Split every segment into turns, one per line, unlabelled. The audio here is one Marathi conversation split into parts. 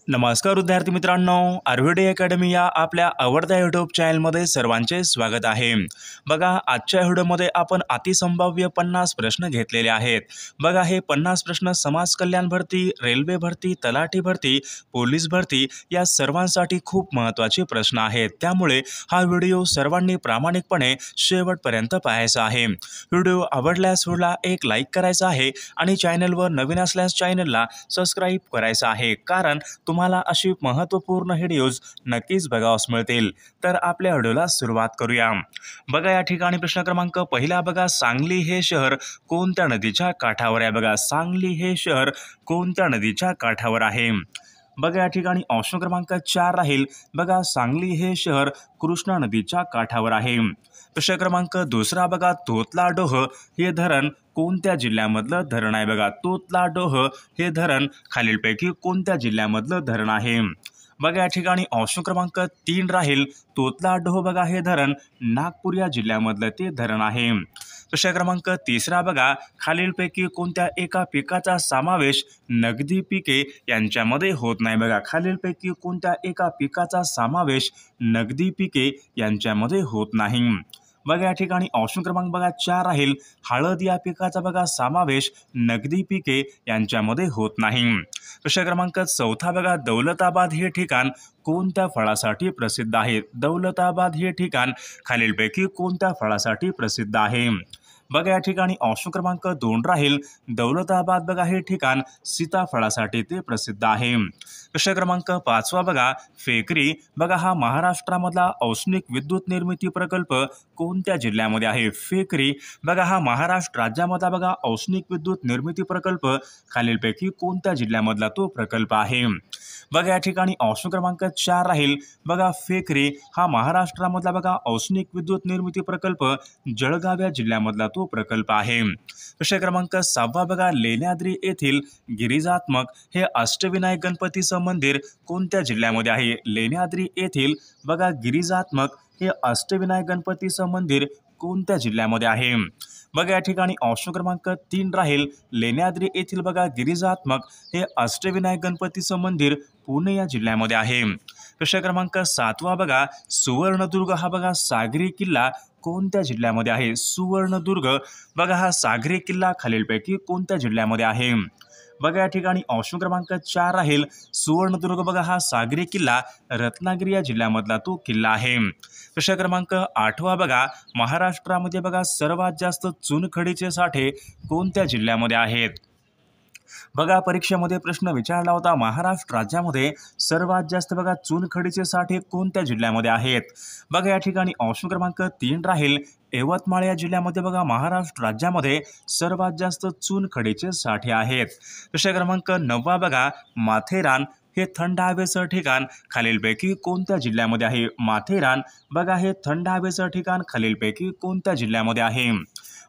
नमस्कार विद्यार्थी मित्रांनो, आर्विडी अकॅडमी या आपल्या आवडत्या यूट्यूब चॅनलमध्ये सर्वांचे स्वागत आहे। बघा, आजच्या व्हिडिओमध्ये आपण अतिसंभाव्य 50 प्रश्न घेतलेले आहेत। बघा, हे 50 प्रश्न समाज कल्याण भरती, रेल्वे भरती, तलाठी भरती, पोलीस भरती या सर्वांसाठी खूप महत्त्वाचे प्रश्न आहेत। त्यामुळे हा व्हिडिओ सर्वांनी प्रामाणिकपणे शेवटपर्यंत पाहायचा आहे। व्हिडिओ आवडल्यास व्हिडिओला एक लाईक करायचा आहे आणि चॅनलवर नवीन असल्यास चॅनलला सबस्क्राइब करायचं आहे, कारण तुम्हाला अशी महत्त्वपूर्ण व्हिडिओज नक्कीच बघावयास मिळतील। तर आपल्या व्हिडिओला सुरुवात करूया। बघा, या ठिकाणी प्रश्न क्रमांक पहिला बघा, सांगली हे शहर कोणत्या नदीच्या काठावर आहे? बघा, सांगली हे शहर कोणत्या नदीच्या काठावर आहे? बघा, या ठिकाणी ऑप्शन क्रमांक 4 राहील। बघा, सांगली हे शहर कृष्णा नदीच्या काठावर आहे। प्रश्न क्रमांक दुसरा बघा, तोतलाडोह हे धरण कोणत्या जिल्ह्यामधलं धरण आहे? बघा, तोतलाडोह हे धरण खालीलपैकी कोणत्या जिल्ह्यामधलं धरण आहे? बघा, या ठिकाणी ऑप्शन क्रमांक 3 राहील। तोतलाडोह बघा हे धरण नागपूर या जिल्ह्यामधलं ते धरण आहे। प्रश्न क्रमांक तिसरा बघा, खालीलपैकी कोणत्या एका पिकाचा समावेश नगदी पिके यांच्यामध्ये होत नाही? बघा, खालीलपैकी कोणत्या एका पिकाचा समावेश नगदी पिके यांच्यामध्ये होत नाही? बघा, या ठिकाणी ऑप्शन क्रमांक बघा 4 राहील। हळद या पिकाचा बघा समावेश नगदी पिके यांच्यामध्ये होत नाही। प्रश्न क्रमांक चौथा बघा, दौलताबाद हे ठिकाण कोणत्या फळासाठी प्रसिद्ध आहे? दौलताबाद हे ठिकाण खालीलपैकी कोणत्या फळासाठी प्रसिद्ध आहे? बघा, या ठिकाणी ऑप्शन क्रमांक 2 राहील। दौलताबाद बघा हे ठिकाण सीताफळासाठी ते प्रसिद्ध आहे। प्रश्न क्रमांक 5 बघा, फेकरी बघा हा महाराष्ट्रामधला औष्णिक विद्युत निर्मिती प्रकल्प कोणत्या जिल्ह्यामध्ये आहे? फेकरी बघा हा महाराष्ट्र राज्यामधला बघा औष्णिक विद्युत निर्मिती प्रकल्प खालीलपैकी कोणत्या जिल्ह्यामधला तो प्रकल्प आहे? बघा, या ठिकाणी ऑप्शन क्रमांक 4 राहील। बघा, फेकरी हा महाराष्ट्रामधला बघा औष्णिक विद्युत निर्मिती प्रकल्प जळगाव या जिल्ह्यामधला तो प्रकल्प आहे। प्रश्न क्रमांक 6 बघा, लेण्याद्री येथील गिरिजात्मक हे अष्टविनायक गणपतीचं मंदिर कोणत्या जिल्ह्यामध्ये आहे? लेण्याद्री येथील बघा गिरिजात्मक हे अष्टविनायक गणपतीचं मंदिर कोणत्या जिल्ह्यामध्ये आहे? बघा, या ठिकाणी ऑप्शन क्रमांक 3 राहील। लेण्याद्री येथील बघा गिरिजात्मक हे अष्टविनायक गणपतीचं मंदिर पुणे या जिल्ह्यामध्ये आहे। प्रश्न क्रमांक 7 बघा, सुवर्णदुर्ग हा बघा सागरी किल्ला कोणत्या जिल्ह्यामध्ये आहे? सुवर्णदुर्ग बघा हा सागरी किल्ला खालीलपैकी कोणत्या जिल्ह्यामध्ये आहे? बघा, या ठिकाणी ऑप्शन क्रमांक 4 राहील। सुवर्णदुर्ग बघा हा सागरी किल्ला रत्नागिरी या जिल्ह्यामधला तो किल्ला आहे। प्रश्न क्रमांक 8 बघा, महाराष्ट्रामध्ये बघा सर्वात जास्त चुनखडीचे साठे कोणत्या जिल्ह्यामध्ये आहेत? बघा, परीक्षेमध्ये प्रश्न विचारला होता, महाराष्ट्र राज्यामध्ये सर्वात जास्त बघा चुनखडीचे साठे कोणत्या जिल्ह्यामध्ये आहेत? बघा, या ठिकाणी ऑप्शन क्रमांक 3 राहील। यवतमाळ या जिल्ह्यामध्ये बघा महाराष्ट्र राज्यामध्ये सर्वात जास्त चुनखडीचे साठे आहेत। प्रश्न क्रमांक 9 बघा, माथेरान हे थंड हवेचं ठिकाण खालीलपैकी कोणत्या जिल्ह्यामध्ये आहे? माथेरान बघा हे थंड हवेचं ठिकाण खालीलपैकी कोणत्या जिल्ह्यामध्ये आहे?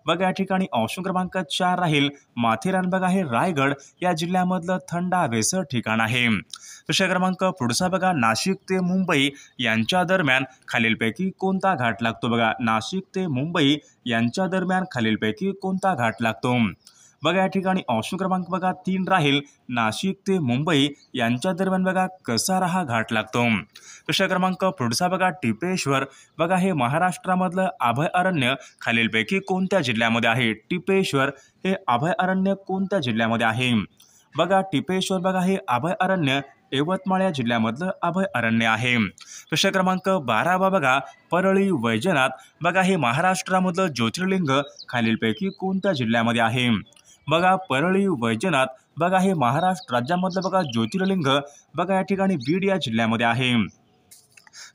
बघा, या ठिकाणी ऑप्शन क्रमांक 4 राहील। माथेरान बघा हे रायगड या जिल्ह्यामधलं थंड हवेचं ठिकाण आहे। प्रश्न क्रमांक पुढचा बघा, नाशिक ते मुंबई यांच्या दरम्यान खालीलपैकी कोणता घाट लागतो? बघा, नाशिक ते मुंबई यांच्या दरम्यान खालीलपैकी कोणता घाट लागतो? बघा, या ठिकाणी ऑप्शन क्रमांक बघा 3 राहील। नाशिक ते मुंबई यांच्या दरम्यान बघा कसारा हा घाट लागतो। प्रश्न क्रमांक पुढचा बघा, टिपेश्वर बघा हे महाराष्ट्रामधलं अभयारण्य खालीलपैकी कोणत्या जिल्ह्यामध्ये आहे? टिपेश्वर हे अभयारण्य कोणत्या जिल्ह्यामध्ये आहे? बघा, टिपेश्वर बघा हे अभयारण्य यवतमाळ या जिल्ह्यामधलं अभयारण्य आहे। प्रश्न क्रमांक 12 बघा, परळी वैजनाथ बघा हे महाराष्ट्रामधलं ज्योतिर्लिंग खालीलपैकी कोणत्या जिल्ह्यामध्ये आहे? बघा, परळी वैजनाथ बघा हे महाराष्ट्र राज्यामधलं बघा ज्योतिर्लिंग बघा या ठिकाणी बीड या जिल्ह्यामध्ये आहे।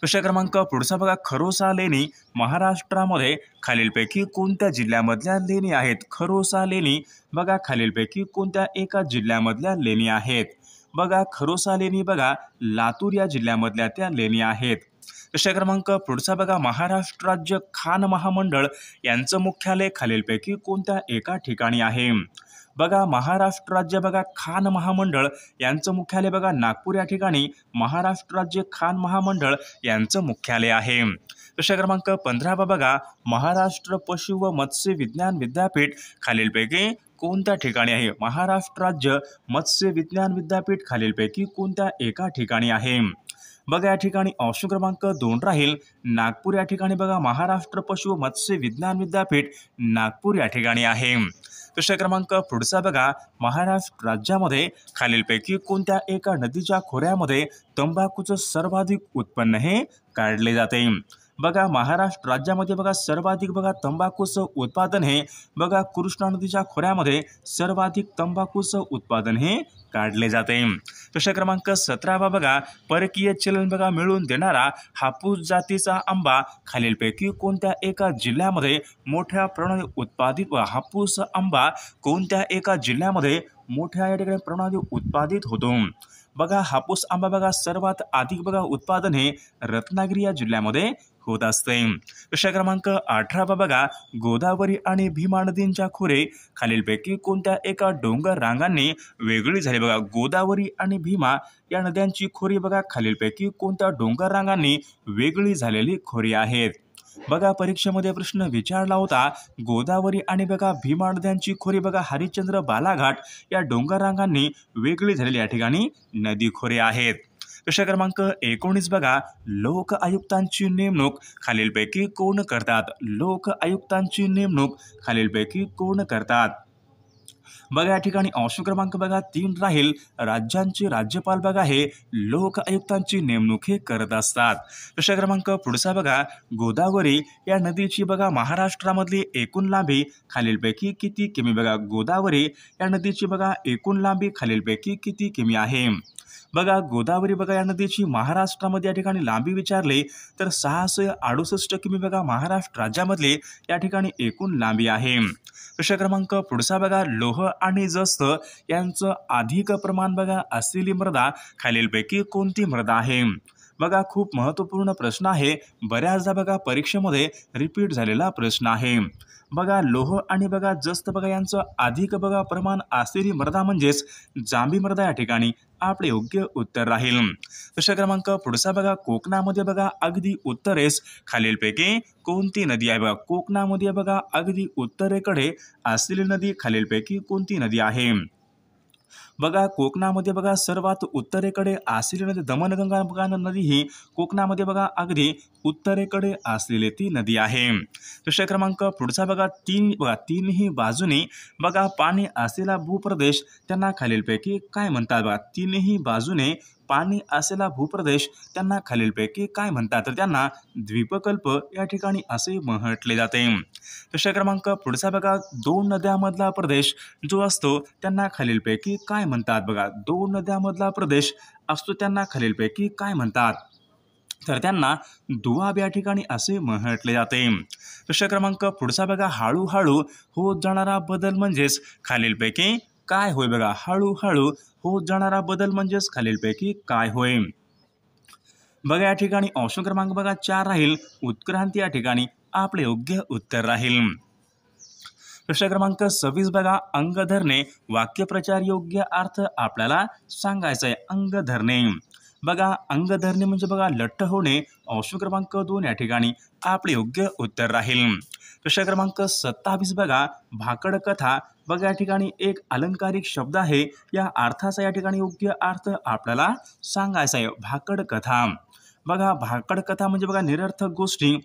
प्रश्न क्रमांक पुढचा बघा, खरोसा लेणी महाराष्ट्रामध्ये खालीलपैकी कोणत्या जिल्ह्यामधल्या लेणी आहेत? खरोसा लेणी बघा खालीलपैकी कोणत्या एका जिल्ह्यामधल्या लेणी आहेत? बघा, खरोसा लेणी बघा लातूर या जिल्ह्यामधल्या त्या लेणी आहेत। प्रश्न क्रमांक पुढचा बघा, महाराष्ट्र राज्य खान महामंडळ यांचं मुख्यालय खालीलपैकी कोणत्या एका ठिकाणी आहे? बघा, महाराष्ट्र राज्य बघा खान महामंडळ यांचं मुख्यालय बघा नागपूर या ठिकाणी महाराष्ट्र राज्य खान महामंडळ यांचं मुख्यालय आहे। प्रश्न क्रमांक 15 बघा, महाराष्ट्र पशु व मत्स्य विज्ञान विद्यापीठ खालीलपैकी कोणत्या ठिकाणी आहे? महाराष्ट्र राज्य मत्स्य विज्ञान विद्यापीठ खालीलपैकी कोणत्या एका ठिकाणी आहे? बघा या ठिकाणी ऑप्शन क्रमांक 2 राहील नागपूर या ठिकाणी बघा महाराष्ट्र पशु मत्स्य विज्ञान विद्यापीठ नागपूर या ठिकाणी आहे। प्रश्न क्रमांक पुढचा बघा महाराष्ट्र राज्यामध्ये खालीलपैकी कोणत्या एका नदीच्या खोऱ्यामध्ये तंबाखूचं सर्वाधिक उत्पन्न हे काढले जाते? बघा महाराष्ट्र राज्यामध्ये बघा सर्वाधिक बघा तंबाखूचं उत्पादन हे बघा कृष्णा नदीच्या खोऱ्यामध्ये सर्वाधिक तंबाखूचं उत्पादन हे काढले जाते। प्रश्न क्रमांक 17 बघा परकीय चलन बघा मिळवून देणारा हापूस जातीचा आंबा खालीलपैकी कोणत्या एका जिल्ह्यामध्ये मोठ्या प्रमाणात उत्पादित व हापूस आंबा कोणत्या एका जिल्ह्यामध्ये मोठ्या या ठिकाणी प्रमाणात उत्पादित होतो? बघा हापूस आंबा बघा सर्वात अधिक बघा उत्पादन हे रत्नागिरी या जिल्ह्यामध्ये होत असते। प्रश्न क्रमांक 18 बघा गोदावरी आणि भीमा नदींच्या खोरे खालीलपैकी कोणत्या एका डोंगर रांगांनी वेगळी झाली? बघा गोदावरी आणि भीमा या नद्यांची खोरी बघा खालीलपैकी कोणत्या डोंगर रांगांनी वेगळी झालेली खोरी आहेत? बघा परीक्षेमध्ये प्रश्न विचारला होता गोदावरी आणि बघा भीमा नद्यांची खोरी बघा हरिश्चंद्र बालाघाट या डोंगर रांगांनी वेगळी झालेली या ठिकाणी नदी खोरे आहेत। प्रश्न क्रमांक 19 बघा लोक आयुक्तांची नेमणूक खालीलपैकी कोण करतात? लोक आयुक्तांची नेमणूक खालीलपैकी कोण करतात? बघा या ठिकाणी ऑप्शन क्रमांक बघा 3 राहील राज्यांचे राज्यपाल बघा हे लोक आयुक्तांची नेमणूक हे करत असतात। प्रश्न क्रमांक पुढचा बघा गोदावरी या नदीची बघा महाराष्ट्रामधली एकूण लांबी खालीलपैकी किती किमी? बघा गोदावरी या नदीची बघा एकूण लांबी खालीलपैकी किती किमी आहे? बघा गोदावरी बघा या नदीची महाराष्ट्रामध्ये या ठिकाणी लांबी विचारली तर 668 किमी बघा महाराष्ट्र राज्यामधली या ठिकाणी एकूण लांबी आहे। प्रश्न क्रमांक पुढचा बघा लोह आणि जस्त यांचं अधिक प्रमाण बघा असलेली मृदा खालीलपैकी कोणती मृदा आहे? बघा खूप महत्त्वपूर्ण प्रश्न आहे, बऱ्याचदा बघा परीक्षेमध्ये रिपीट झालेला प्रश्न आहे। बघा लोह आणि बघा जस्त बघा यांचं अधिक बघा प्रमाण असलेली मृदा म्हणजेच जांभी मृदा या ठिकाणी आपले योग्य उत्तर राहील। प्रश्न क्रमांक पुढचा बघा कोकणामध्ये बघा अगदी उत्तरेस खालीलपैकी कोणती नदी आहे? बघा कोकणामध्ये बघा अगदी उत्तरेकडे असलेली नदी खालीलपैकी कोणती नदी आहे? बघा कोकणामध्ये बघा सर्वात उत्तरेकडे असलेली नदी दमणगंगा नदी ही कोकणामध्ये बघा अगदी उत्तरेकडे असलेली ती नदी आहे। प्रश्न क्रमांक पुढचा बघा तीनही बाजूने बघा पाणी असलेला भूप्रदेश त्यांना खालीलपैकी काय म्हणतात? बघा तीनही बाजूने पाणी असलेला भूप्रदेश त्यांना खालीलपैकी काय म्हणतात? तर त्यांना द्वीपकल्प या ठिकाणी असे म्हटले जाते। प्रश्न क्रमांक पुढचा बघा दोन नद्यांमधला प्रदेश जो असतो त्यांना खालीलपैकी काय म्हणतात? बघा दोन नद्यांमधला प्रदेश असतो त्यांना खालीलपैकी काय म्हणतात? तर त्यांना दुआब या ठिकाणी असे म्हटले जाते। प्रश्न क्रमांक पुढचा बघा हळूहळू होत जाणारा बदल म्हणजेच खालीलपैकी काय होय? बघा हळूहळू होत जाणारा बदल म्हणजेच खालीलपैकी काय होय? बघा या ठिकाणी ऑप्शन क्रमांक बघा 4 राहील उत्क्रांती या ठिकाणी आपले योग्य उत्तर राहील। प्रश्न क्रमांक 26 बघा अंग धरणे वाक्यप्रचार योग्य अर्थ आपल्याला सांगायचा आहे। अंग धरणे बघा अंग धरणे म्हणजे बघा लठ्ठ होणे ऑप्शन क्रमांक 2 या ठिकाणी आपले योग्य उत्तर राहील। प्रश्न क्रमांक 27 बघा भाकड कथा बघा या ठिकाणी एक अलंकारिक शब्द आहे, या अर्थाचा या ठिकाणी योग्य अर्थ आपल्याला सांगायचा आहे। भाकड कथा बघा भाकड कथा म्हणजे बघा निरर्थक गोष्टी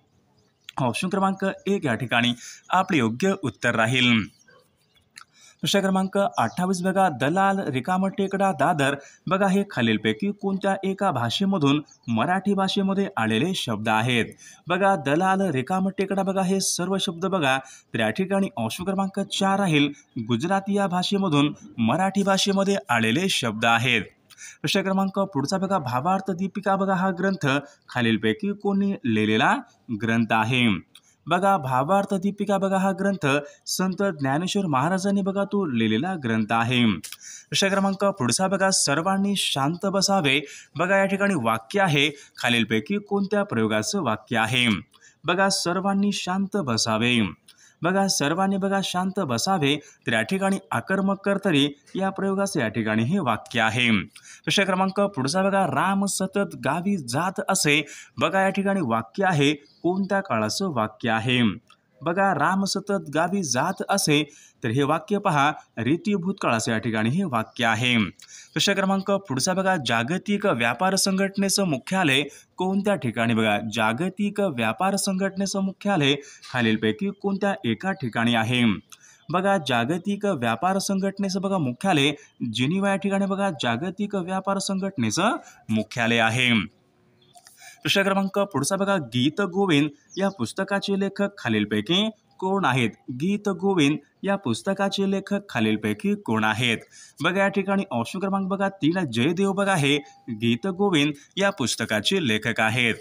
ऑप्शन क्रमांक 1 या ठिकाणी आपले योग्य उत्तर राहील। प्रश्न क्रमांक 28 बघा दलाल रिकामं टेकडा दादर बघा हे खालीलपैकी कोणत्या एका भाषेमधून मराठी भाषेमध्ये आलेले शब्द आहेत? बघा दलाल रिकामं टेकडा बघा हे सर्व शब्द बघा तर या ठिकाणी ऑप्शन क्रमांक 4 राहील गुजराती या भाषेमधून मराठी भाषेमध्ये आलेले शब्द आहेत। प्रश्न क्रमांक पुढचा बघा भावार्थ दीपिका बघा हा ग्रंथ खालीलपैकी कोणी लिहिलेला ग्रंथ आहे? बघा भावार्थ दीपिका बघा हा ग्रंथ संत ज्ञानेश्वर महाराजांनी बघा तो लिहिलेला ग्रंथ आहे। प्रश्न क्रमांक पुढचा बघा सर्वांनी शांत बसावे बघा या ठिकाणी वाक्य आहे, खालीलपैकी कोणत्या प्रयोगाचं वाक्य आहे? बघा सर्वांनी शांत बसावे बघा सर्वांनी बघा शांत बसावे तर या ठिकाणी आकर्मक कर्तरी या प्रयोगाचे या ठिकाणी हे वाक्य आहे। प्रश्न क्रमांक पुढचा बघा राम सतत गावी जात असे बघा या ठिकाणी वाक्य आहे, कोणत्या काळाचं वाक्य आहे? बघा राम सतत गावी जात असे, तर हे वाक्य पहा रीती भूतकाळाचे या ठिकाणी हे वाक्य आहे. प्रश्न क्रमांक पुढचा बघा, जागतिक व्यापार संघटनेचं मुख्यालय कोणत्या ठिकाणी? बघा जागतिक व्यापार संघटनेचं मुख्यालय खालीलपैकी कोणत्या एका ठिकाणी आहे? बघा जागतिक व्यापार संघटनेचं बघा मुख्यालय जिनिव्हा या ठिकाणी बघा जागतिक व्यापार संघटनेचं मुख्यालय आहे. प्रश्न क्रमांक पुढचा बघा, गीत गोविंद या पुस्तकाचे लेखक खालीलपैकी कोण आहेत? गीत गोविंद या पुस्तकाचे लेखक खालीलपैकी कोण आहेत? बघा या ठिकाणी ऑप्शन क्रमांक बघा 3 जयदेव बघा हे गीत गोविंद या पुस्तकाचे लेखक आहेत.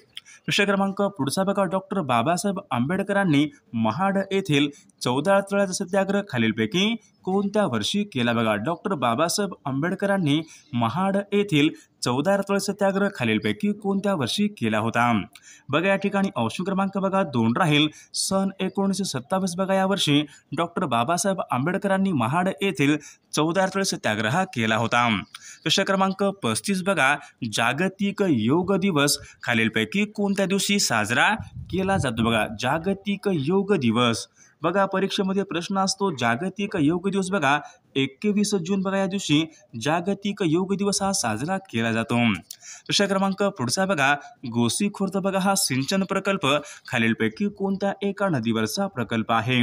प्रश्न क्रमांक पुढचा बघा, डॉक्टर बाबासाहेब आंबेडकरांनी महाड येथील 14 तळ्याचा सत्याग्रह खालीलपैकी कोणत्या वर्षी केला? बघा डॉक्टर बाबासाहेब आंबेडकरांनी महाड येथील 14 तळ सत्याग्रह खालीलपैकी कोणत्या वर्षी केला होता? बघा या ठिकाणी ऑप्शन क्रमांक बघा 2 राहील सन 1927 बघा या वर्षी डॉक्टर बाबासाहेब आंबेडकरांनी महाड येथील 14 तळ सत्याग्रह केला होता. प्रश्न क्रमांक 35 बघा, जागतिक योग दिवस खालीलपैकी कोणत्या दिवशी साजरा केला जातो? बघा जागतिक योग दिवस बघा परीक्षेमध्ये प्रश्न असतो जागतिक योग दिवस बघा 21 जून बघा या दिवशी जागतिक योग दिवस हा साजरा केला जातो. प्रश्न क्रमांक पुढचा बघा, गोसी खुर्द बघा हा सिंचन प्रकल्प खालीलपैकी कोणत्या एका नदीवरचा प्रकल्प आहे?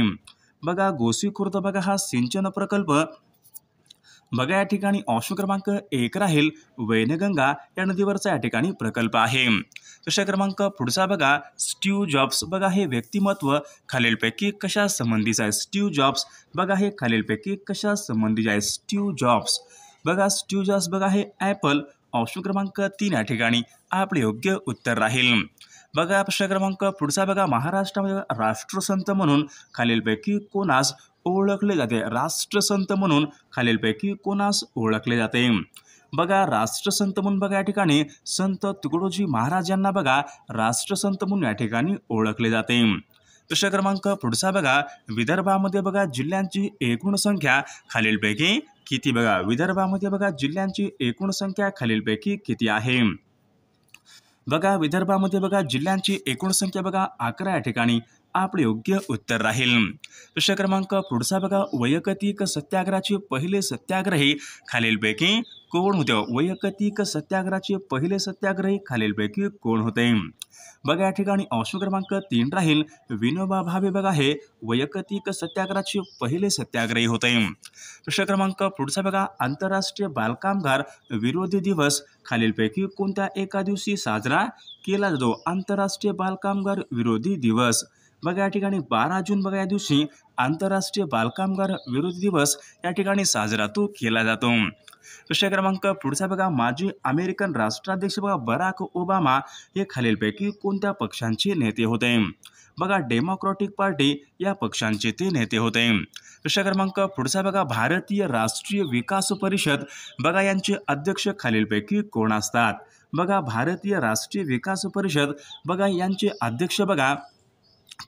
बघा गोसी खुर्द बघा हा सिंचन प्रकल्प बघा या ठिकाणी ऑप्शन क्रमांक 1 राहील वैनगंगा या नदीवरचा या ठिकाणी प्रकल्प आहे. प्रश्न क्रमांक पुढचा बघा, स्टीव्ह जॉब्स बघा हे व्यक्तिमत्व खालीलपैकी कशा संबंधीचं आहे? स्टीव्ह जॉब्स बघा हे खालीलपैकी कशा संबंधीचे आहे? स्टीव्ह जॉब्स बघा स्टीव्ह जॉब्स बघा हे ॲपल ऑप्शन क्रमांक 3 या ठिकाणी आपले योग्य उत्तर राहील. बघा प्रश्न क्रमांक पुढचा बघा, महाराष्ट्रामध्ये राष्ट्रसंत म्हणून खालीलपैकी कोणास ओळखले जाते? राष्ट्रसंत म्हणून खालीलपैकी कोणास ओळखले जाते? बघा राष्ट्रसंत म्हणून बघा या ठिकाणी संत तुकडोजी महाराज यांना बघा राष्ट्रसंत म्हणून या ठिकाणी ओळखले जाते. प्रश्न क्रमांक पुढचा बघा, विदर्भामध्ये बघा जिल्ह्यांची एकूण संख्या खालीलपैकी किती? बघा विदर्भामध्ये बघा जिल्ह्यांची एकूण संख्या खालीलपैकी किती आहे? बघा विदर्भामध्ये बघा जिल्ह्यांची एकूण संख्या बघा 11 या ठिकाणी आपले योग्य उत्तर राहील. प्रश्न क्रमांक पुढचा बघा, वैयक्तिक सत्याग्रहाचे पहिले सत्याग्रही खालीलपैकी कोण होते? वैयक्तिक सत्याग्रहाचे पहिले सत्याग्रही खालीलपैकी कोण होते? बघा या ठिकाणी ऑप्शन क्रमांक 3 राहील विनोबा भावे बघा हे वैयक्तिक सत्याग्रहाचे पहिले सत्याग्रही होते. प्रश्न क्रमांक पुढचा बघा, आंतरराष्ट्रीय बालकामगार विरोधी दिवस खालीलपैकी कोणत्या एका दिवशी साजरा केला जातो? आंतरराष्ट्रीय बालकामगार विरोधी दिवस बघा या ठिकाणी 12 जून बघा या दिवशी आंतरराष्ट्रीय बालकामगार विरोधी दिवस या ठिकाणी साजरा तो केला जातो. प्रश्न क्रमांक पुढचा बघा, माजी अमेरिकन राष्ट्राध्यक्ष बघा बराक ओबामा हे खालीलपैकी कोणत्या पक्षांचे नेते होते? बघा डेमोक्रॅटिक पार्टी या पक्षांचे ते नेते होते. प्रश्न क्रमांक पुढचा बघा, भारतीय राष्ट्रीय विकास परिषद बघा यांचे अध्यक्ष खालीलपैकी कोण असतात? बघा भारतीय राष्ट्रीय विकास परिषद बघा यांचे अध्यक्ष बघा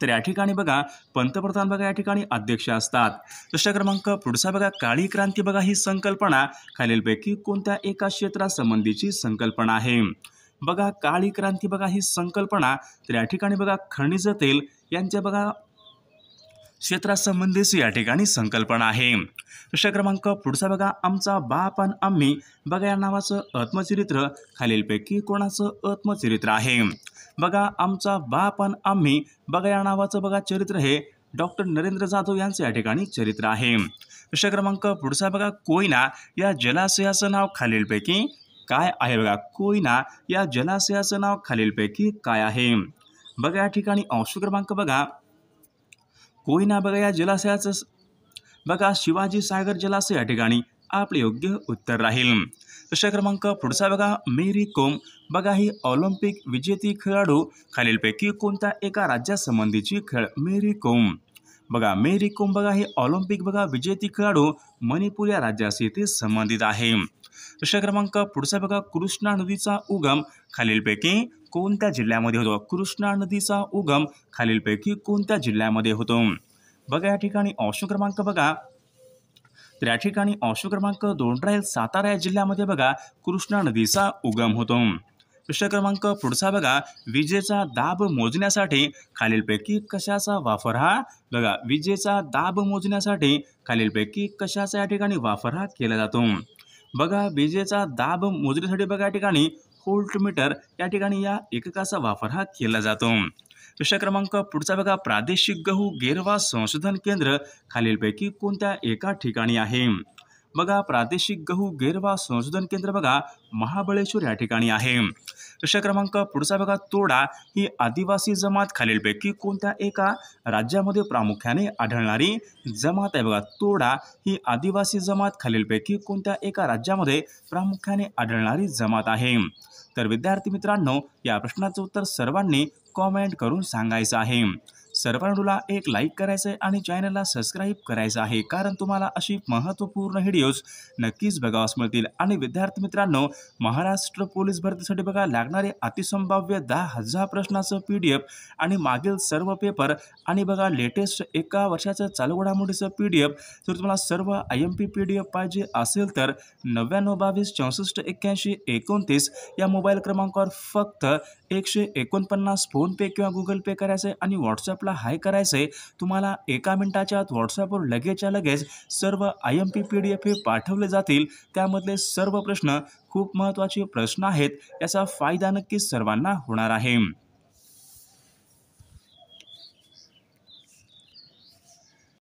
तर या ठिकाणी बघा पंतप्रधान बघा या ठिकाणी अध्यक्ष असतात. प्रश्न क्रमांक पुढचा बघा, काळी क्रांती बघा ही संकल्पना खालीलपैकी कोणत्या एका क्षेत्रासंबंधीची संकल्पना आहे? बघा काळी क्रांती बघा ही संकल्पना तर या ठिकाणी बघा खनिज तेल यांच्या बघा क्षेत्रासंबंधीची या ठिकाणी संकल्पना आहे. प्रश्न क्रमांक पुढचा बघा, आमचा बाप आणि आम्ही बघा या नावाचं आत्मचरित्र खालीलपैकी कोणाचं आत्मचरित्र आहे? बघा आमचा बाप आणि आम्ही बघा या नावाचं बघा चरित्र हे डॉक्टर नरेंद्र जाधव यांचे या ठिकाणी चरित्र आहे. प्रश्न क्रमांक पुढचा बघा, कोयना या जलाशयाचं नाव खालीलपैकी काय आहे? बघा कोयना या जलाशयाचं नाव खालीलपैकी काय आहे? बघा या ठिकाणी ऑप्शन क्रमांक बघा कोयना बघा या जलाशयाचं बघा शिवाजी सागर जलाशय या ठिकाणी आपले योग्य उत्तर राहील. प्रश्न क्रमांक पुढचा बघा, मेरी कोम बघा ही ऑलिम्पिक विजेती खेळाडू खालीलपैकी कोणत्या एका राज्यासंबंधीची खेळ? मेरी कोम बघा मेरी कोम बघा ही ऑलिम्पिक बघा विजेती खेळाडू मणिपूर या राज्याशी ते संबंधित आहे. प्रश्न क्रमांक पुढचा बघा, कृष्णा नदीचा उगम खालीलपैकी कोणत्या जिल्ह्यामध्ये होतो? कृष्णा नदीचा उगम खालीलपैकी कोणत्या जिल्ह्यामध्ये होतो? बघा या ठिकाणी ऑप्शन क्रमांक बघा तर या ठिकाणी ऑप्शन क्रमांक 2 राहील सातारा या जिल्ह्यामध्ये बघा कृष्णा नदीचा उगम होतो. प्रश्न क्रमांक पुढचा बघा, विजेचा दाब मोजण्यासाठी खालीलपैकी कशाचा वापर हा बघा विजेचा दाब मोजण्यासाठी खालीलपैकी कशाचा या ठिकाणी वापर हा केला जातो? बघा विजेचा दाब मोजण्यासाठी बघा या ठिकाणी व्होल्टमीटर या ठिकाणी या एककाचा वापर हा केला जातो. प्रश्न क्रमांक पुढचा बघा, प्रादेशिक गहू गेरवा संशोधन केंद्र खालीलपैकी कोणत्या एका ठिकाणी आहे? बघा प्रादेशिक गहू गेरवा संशोधन केंद्र बघा महाबळेश्वर या ठिकाणी आहे. प्रश्न क्रमांक पुढचा बघा, तोडा ही आदिवासी जमात खालीलपैकी कोणत्या एका राज्यामध्ये प्रामुख्याने आढळणारी जमात आहे? बघा तोडा ही आदिवासी जमात खालीलपैकी कोणत्या एका राज्यामध्ये प्रामुख्याने आढळणारी जमात आहे? तर विद्यार्थी मित्रांनो, या प्रश्नाचं उत्तर सर्वांनी कॉमेंट करून सांगायचं आहे. सर्वांना एक लाईक करायचं आहे आणि चॅनलला सबस्क्राईब करायचं आहे, कारण तुम्हाला अशी महत्त्वपूर्ण व्हिडिओज नक्कीच बघावास मिळतील. आणि विद्यार्थी मित्रांनो, महाराष्ट्र पोलीस भरतीसाठी बघा लागणारे अतिसंभाव्य 10,000 प्रश्नाचं PDF आणि मागील सर्व पेपर आणि बघा लेटेस्ट एका वर्षाचं चालू घडामोडीचं PDF जर तुम्हाला सर्व IMP PDF पाहिजे असेल तर 9922 64 81 29 या मोबाईल क्रमांकावर फक्त 149 फोनपे किंवा गुगल पे करायचं आहे आणि व्हॉट्सअपला हाय करायचं आहे. तुम्हाला एका मिनिटाच्या आत व्हॉट्सअपवर लगेचच्या लगेच सर्व IMP PDF हे पाठवले जातील. त्यामधले सर्व प्रश्न खूप महत्त्वाचे प्रश्न आहेत, याचा फायदा नक्कीच सर्वांना होणार आहे.